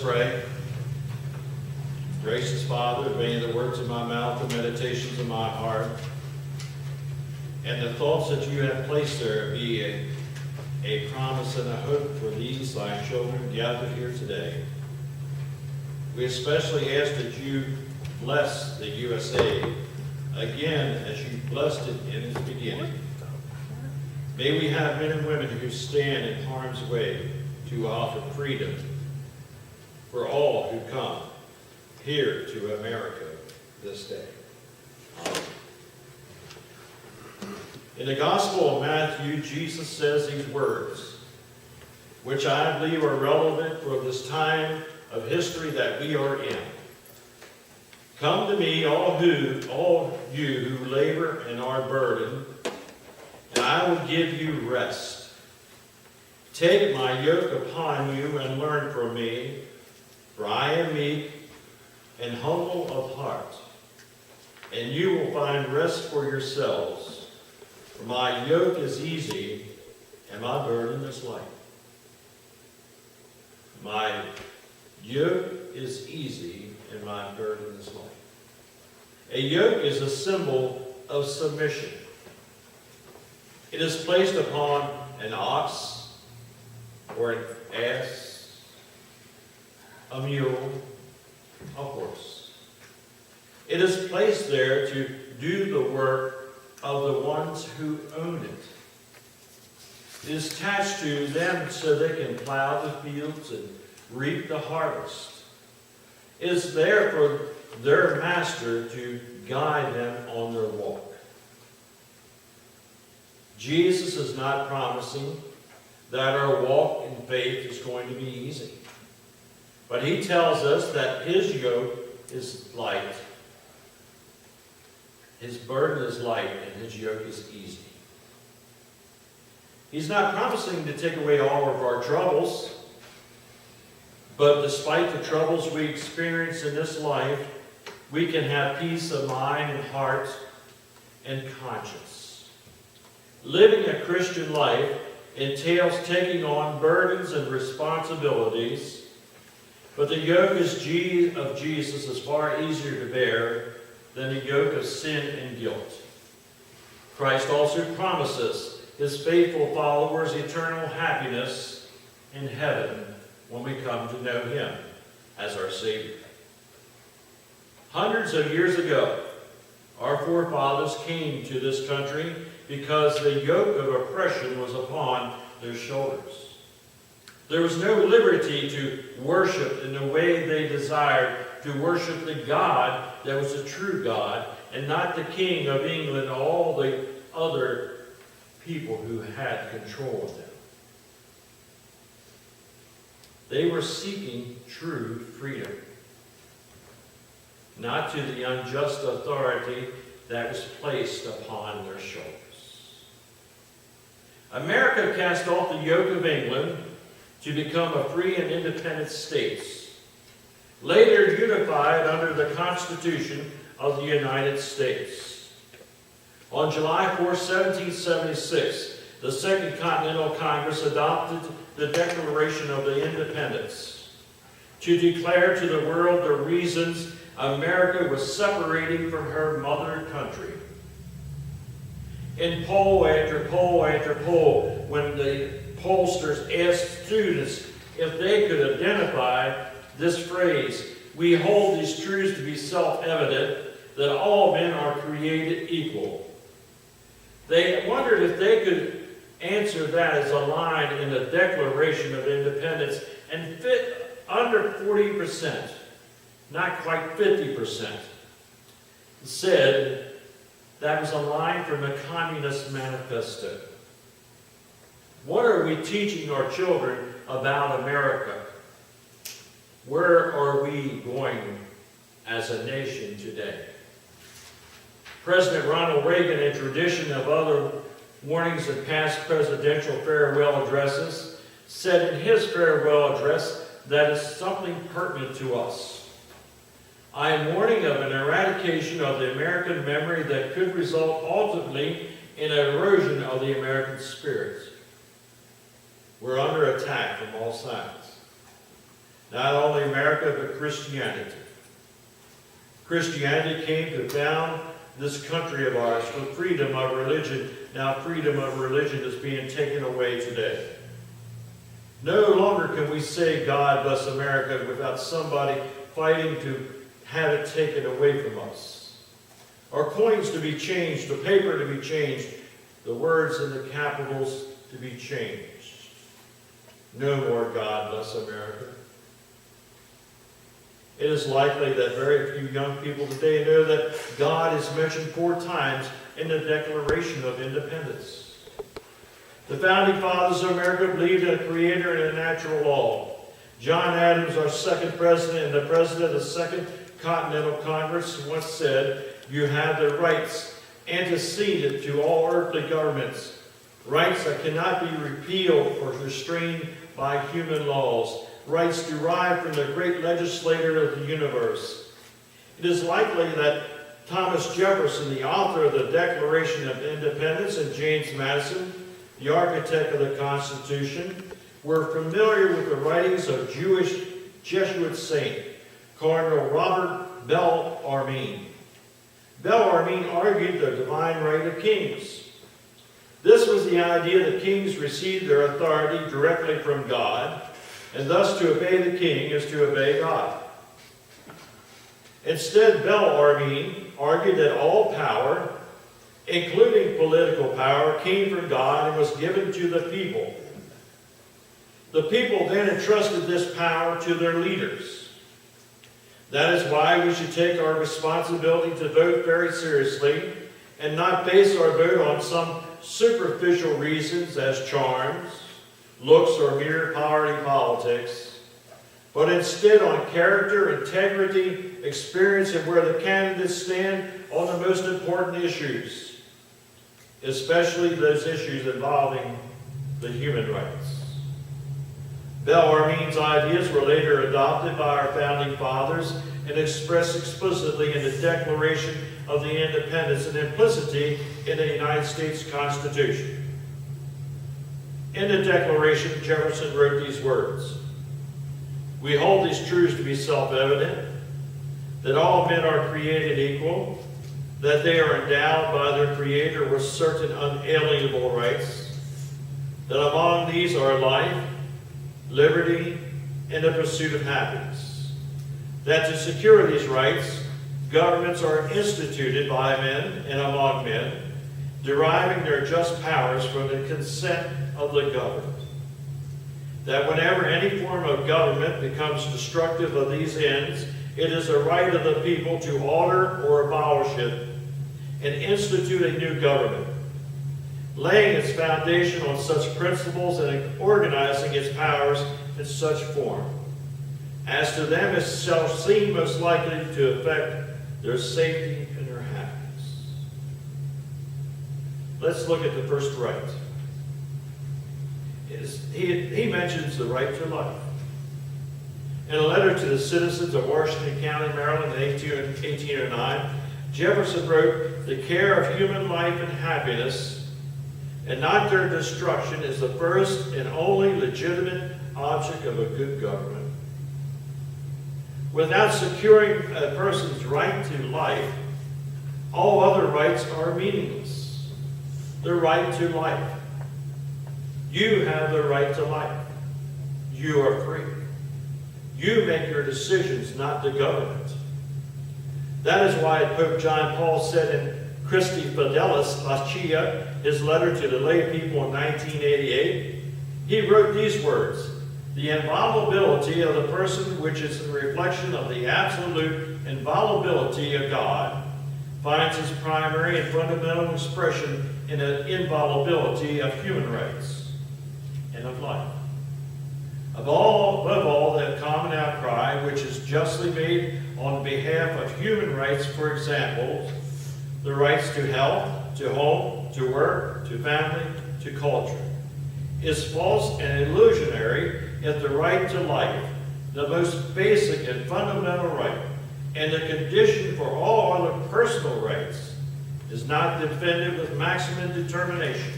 pray. Gracious Father, may the words of my mouth, the meditations of my heart, and the thoughts that you have placed there be a promise and a hope for these thy children gathered here today. We especially ask that you bless the USA again as you blessed it in its beginning. May we have men and women who stand in harm's way to offer freedom for all who come here to America this day. Amen. In the Gospel of Matthew, Jesus says these words, which I believe are relevant for this time of history that we are in. Come to me, all you who labor and are burdened, and I will give you rest. Take my yoke upon you and learn from me, for I am meek and humble of heart, and you will find rest for yourselves. For my yoke is easy and my burden is light. My yoke is easy and my burden is light. A yoke is a symbol of submission. It is placed upon an ox or an ass, a mule, a horse. It is placed there to do the work of the ones who own it. It is attached to them so they can plow the fields and reap the harvest. It is there for their master to guide them on their walk. Jesus is not promising that our walk in faith is going to be easy. But he tells us that his yoke is light. His burden is light and his yoke is easy. He's not promising to take away all of our troubles, but despite the troubles we experience in this life, we can have peace of mind and heart and conscience. Living a Christian life entails taking on burdens and responsibilities, but the yoke of Jesus is far easier to bear than the yoke of sin and guilt. Christ also promises his faithful followers eternal happiness in heaven when we come to know him as our Savior. Hundreds of years ago, our forefathers came to this country because the yoke of oppression was upon their shoulders. There was no liberty to worship in the way they desired, to worship the God that was a true God, and not the King of England and all the other people who had control of them. They were seeking true freedom, not to the unjust authority that was placed upon their shoulders. America cast off the yoke of England to become a free and independent state, later unified under the Constitution of the United States. On July 4, 1776, the Second Continental Congress adopted the Declaration of the Independence to declare to the world the reasons America was separating from her mother country. In poll after poll after poll, when the pollsters asked students if they could identify this phrase, "We hold these truths to be self-evident, that all men are created equal," they wondered if they could answer that as a line in the Declaration of Independence and fit under 40%, not quite 50%, said that was a line from the Communist Manifesto. What are we teaching our children about America? Where are we going as a nation today? President Ronald Reagan, in tradition of other warnings of past presidential farewell addresses, said in his farewell address that is something pertinent to us. "I am warning of an eradication of the American memory that could result ultimately in an erosion of the American spirit. We're under attack from all sides. Not only America, but Christianity. Christianity came to found this country of ours for freedom of religion. Now freedom of religion is being taken away today. No longer can we say God bless America without somebody fighting to have it taken away from us. Our coins to be changed, the paper to be changed, the words and the capitals to be changed. No more God bless America. It is likely that very few young people today know that God is mentioned 4 times in the Declaration of Independence. The founding fathers of America believed in a creator and a natural law. John Adams, our second president and the president of the Second Continental Congress, once said, "You have the rights antecedent to all earthly governments, rights that cannot be repealed or restrained by human laws, rights derived from the great legislator of the universe." It is likely that Thomas Jefferson, the author of the Declaration of Independence, and James Madison, the architect of the Constitution, were familiar with the writings of Jewish Jesuit saint, Cardinal Robert Bellarmine. Bellarmine argued the divine right of kings. This was the idea that kings received their authority directly from God, and thus to obey the king is to obey God. Instead, Bellarmine argued that all power, including political power, came from God and was given to the people. The people then entrusted this power to their leaders. That is why we should take our responsibility to vote very seriously and not base our vote on some superficial reasons as charms, looks, or mere party politics, but instead on character, integrity, experience, and where the candidates stand on the most important issues, especially those issues involving the human rights. Bellarmine's ideas were later adopted by our founding fathers and expressed explicitly in the Declaration of the Independence and implicitly in the United States Constitution. In the Declaration, Jefferson wrote these words: "We hold these truths to be self-evident, that all men are created equal, that they are endowed by their Creator with certain unalienable rights, that among these are life, liberty, and the pursuit of happiness, that to secure these rights, governments are instituted by men and among men, deriving their just powers from the consent of the governed, that whenever any form of government becomes destructive of these ends, it is the right of the people to alter or abolish it and institute a new government, laying its foundation on such principles and organizing its powers in such form as to them as shall seem most likely to affect their safety and their happiness." Let's look at the first right. He mentions the right to life. In a letter to the citizens of Washington County, Maryland in 1809, Jefferson wrote, "The care of human life and happiness, and not their destruction, is the first and only legitimate object of a good government. Without securing a person's right to life, all other rights are meaningless." The right to life. You have the right to life. You are free. You make your decisions, not the government. That is why Pope John Paul said in Christi Fidelis Lucia, his letter to the lay people in 1988, he wrote these words: "The inviolability of the person, which is a reflection of the absolute inviolability of God, finds its primary and fundamental expression in the inviolability of human rights and of life. Above all, the common outcry, which is justly made on behalf of human rights, for example, the rights to health, to home, to work, to family, to culture, is false and illusionary if the right to life, the most basic and fundamental right, and the condition for all other personal rights, is not defended with maximum determination."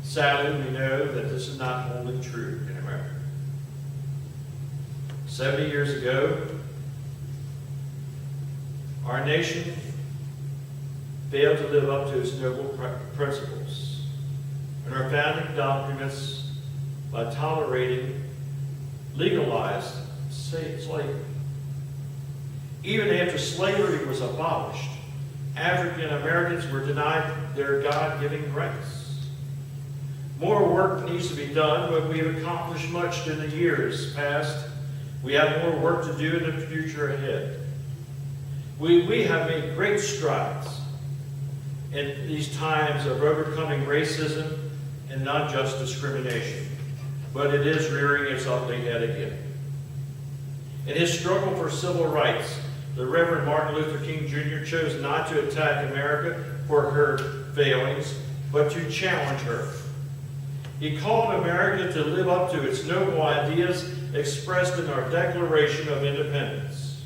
Sadly, we know that this is not wholly true in America. 70 years ago, our nation failed to live up to its noble principles and our founding documents by tolerating legalized slavery. Even after slavery was abolished, African Americans were denied their God-given rights. More work needs to be done, but we have accomplished much in the years past. We have more work to do in the future ahead. We have made great strides in these times of overcoming racism and unjust discrimination, but it is rearing its ugly head again. In his struggle for civil rights, the Reverend Martin Luther King Jr. chose not to attack America for her failings, but to challenge her. He called America to live up to its noble ideas expressed in our Declaration of Independence.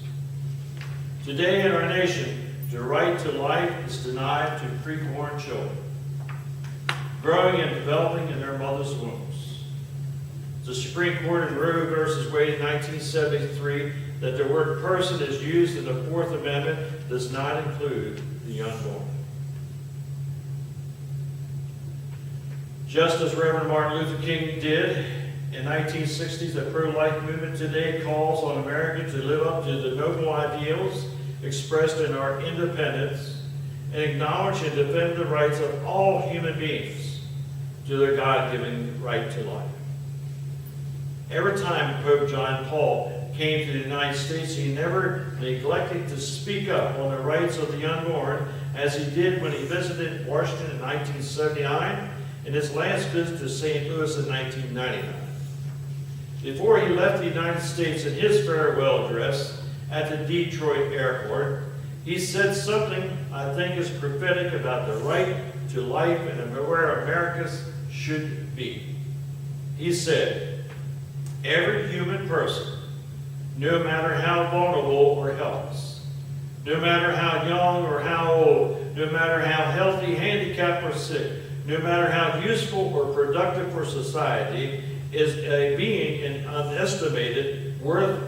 Today in our nation, the right to life is denied to preborn children, growing and developing in their mother's wombs. The Supreme Court in Roe v. Wade in 1973 that the word person is used in the Fourth Amendment does not include the unborn. Just as Reverend Martin Luther King did in 1960s, the pro-life movement today calls on America to live up to the noble ideals expressed in our independence and acknowledge and defend the rights of all human beings to their God-given right to life. Every time Pope John Paul came to the United States, he never neglected to speak up on the rights of the unborn, as he did when he visited Washington in 1979 and his last visit to St. Louis in 1999. Before he left the United States, in his farewell address at the Detroit airport, he said something I think is prophetic about the right to life and where America should be. He said, "Every human person, no matter how vulnerable or helpless, no matter how young or how old, no matter how healthy, handicapped, or sick, no matter how useful or productive for society, is a being in unestimated worth,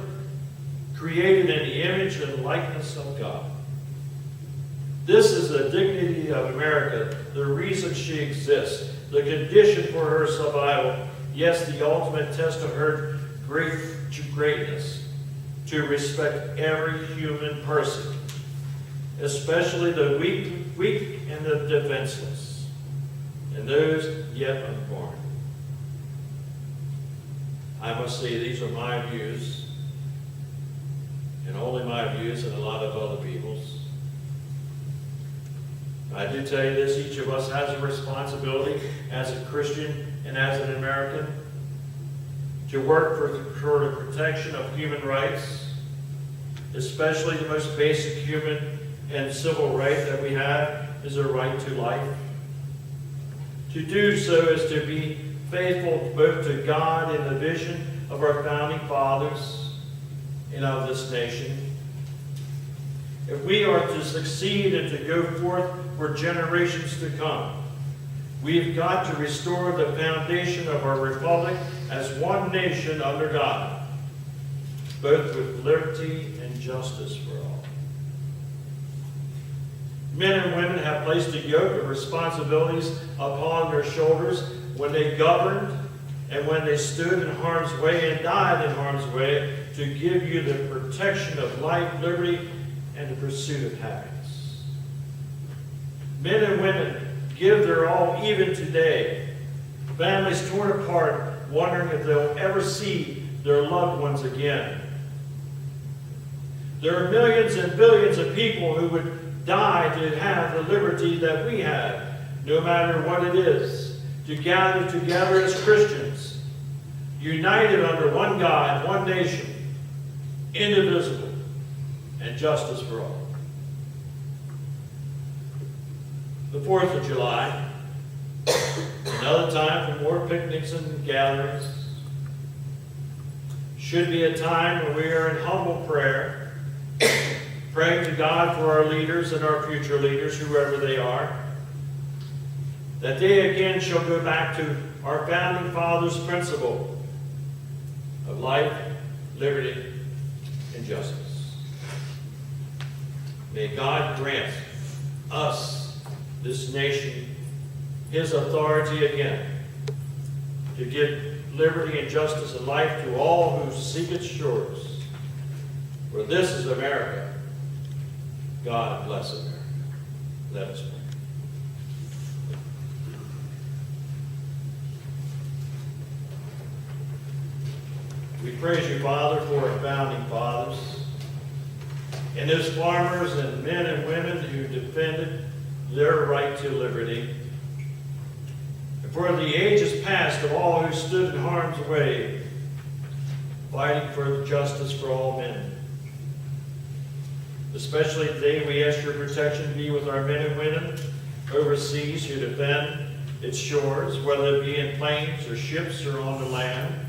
created in the image and likeness of God." This is the dignity of America, the reason she exists, the condition for her survival, yes, the ultimate test of her greatness, to respect every human person, especially the weak and the defenseless, and those yet unborn. I must say these are my views, and only my views and a lot of other people's. I do tell you this, each of us has a responsibility as a Christian and as an American to work for the protection of human rights, especially the most basic human and civil right that we have is a right to life. To do so is to be faithful both to God and the vision of our founding fathers and of this nation. If we are to succeed and to go forth for generations to come, we've got to restore the foundation of our republic as one nation under God, both with liberty and justice for all. Men and women have placed a yoke of responsibilities upon their shoulders when they governed and when they stood in harm's way and died in harm's way to give you the protection of life, liberty, and the pursuit of happiness. Men and women give their all even today. Families torn apart, wondering if they'll ever see their loved ones again. There are millions and billions of people who would die to have the liberty that we have, no matter what it is, to gather together as Christians, united under one God, one nation, indivisible, and justice for all. The 4th of July, another time for more picnics and gatherings, should be a time when we are in humble prayer, praying to God for our leaders and our future leaders, whoever they are, that they again shall go back to our founding fathers' principle of life, liberty, and justice. May God grant us, this nation, his authority again to give liberty and justice and life to all who seek its shores. For this is America. God bless America. Let us pray. We praise you, Father, for our founding fathers and those farmers and men and women who defended their right to liberty, and for the ages past of all who stood in harm's way, fighting for justice for all men. Especially today, we ask your protection be with our men and women overseas who defend its shores, whether it be in planes or ships or on the land.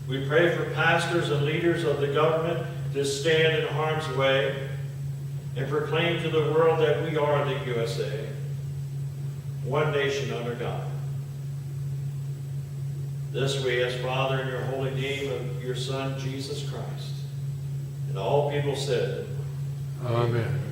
We pray for pastors and leaders of the government to stand in harm's way and proclaim to the world that we are the USA, one nation under God. This we ask, Father, in your holy name of your Son, Jesus Christ. And all people said, Amen.